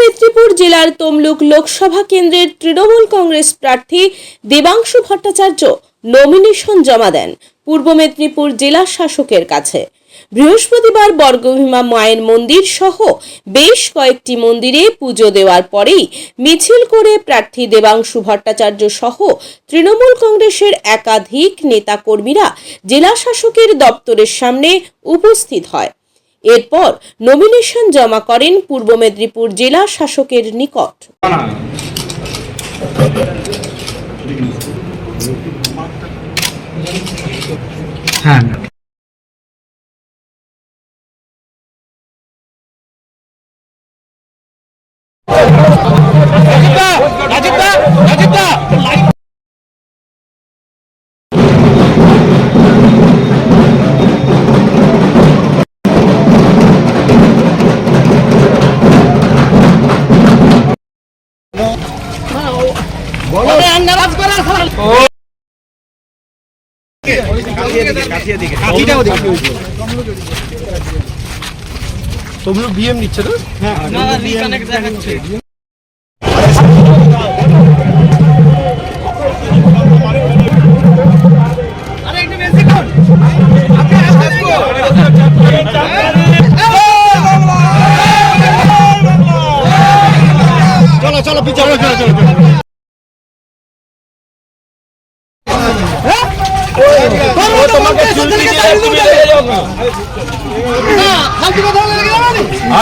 মেদিনীপুর জেলার তমলুক লোকসভা কেন্দ্রের তৃণমূল কংগ্রেস প্রার্থী দেবাংশু ভট্টাচার্য নমিনেশন জমা দেন পূর্ব মেদিনীপুর জেলা শাসকের কাছে। বৃহস্পতিবার বর্গভীমা মায়ের মন্দির সহ বেশ কয়েকটি মন্দিরে পুজো দেওয়ার পরেই মিছিল করে প্রার্থী দেবাংশু ভট্টাচার্য সহ তৃণমূল কংগ্রেসের একাধিক নেতাকর্মীরা জেলা শাসকের দপ্তরের সামনে উপস্থিত হয়। এরপর নমিনেশন জমা করেন পূর্ব মেদিনীপুর জেলা শাসকের নিকট। তমলুক বিএম নিচ্ছে তো? হ্যাঁ, না রিকানেক্ট দেখাচ্ছে। আরে একটু বেশি কর। চলো চলো পিছনে চলো চলো চলো।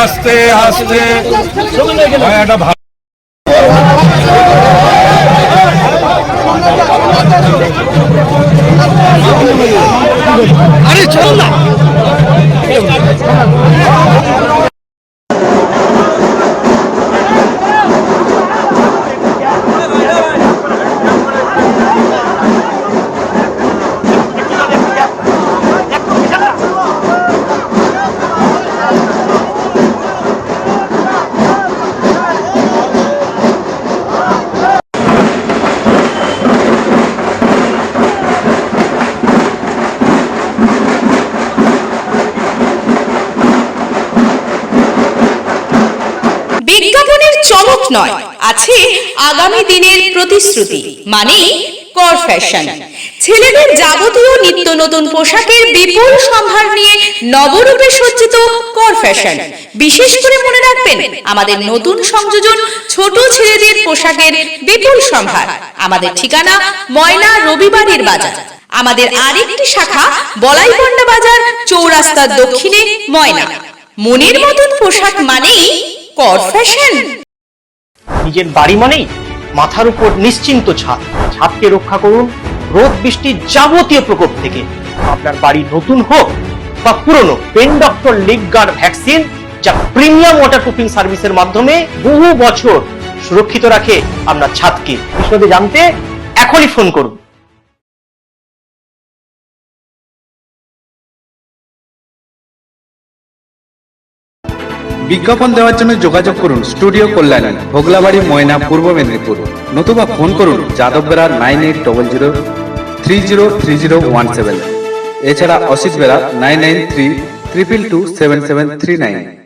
আস্তে আস্তে আরে চল না। বিজ্ঞাপনের চমক নয়, আছে আগামী দিনের প্রতিশ্রুতি, মানে কর ফ্যাশন। ছেলেদের যাবতীয় নিত্য নতুন পোশাকের বিপুল সম্ভার নিয়ে নবরূপে সজ্জিত কর ফ্যাশন। বিশেষ করে মনে রাখবেন, আমাদের নতুন সংযোজন ছোট ছেলেদের পোশাকের বিপুল সম্ভার। আমাদের ঠিকানা ময়না রবিবারের বাজার। আমাদের আরেকটি শাখা বলাইপন্ডা বাজার, চৌরাস্তার দক্ষিণে ময়না। মনের মতন পোশাক মানেই কর ফ্যাশন। নিজের বাড়ি মানেই মাথার উপর নিশ্চিন্ত ছাদ। ছাদকে রক্ষা করুন রোদ বৃষ্টির যাবতীয় প্রকোপ থেকে। আপনার বাড়ি নতুন হোক বা পুরনো, পেন ডক্টর লিগ গার্ড ভ্যাকসিন, যা প্রিমিয়াম ওয়াটারপ্রুফিং সার্ভিসের মাধ্যমে বহু বছর সুরক্ষিত রাখে আপনার ছাদকে। বিশদে জানতে এখনই ফোন করুন। বিজ্ঞাপন দেওয়ার জন্য যোগাযোগ করুন স্টুডিও কল্যাণী, ভোগলাবাড়ি, ময়না, পূর্ব মেদিনীপুর। নতুবা ফোন করুন যাদববেড়া 9800303017। এছাড়া অসিত বেড়া 9932227739।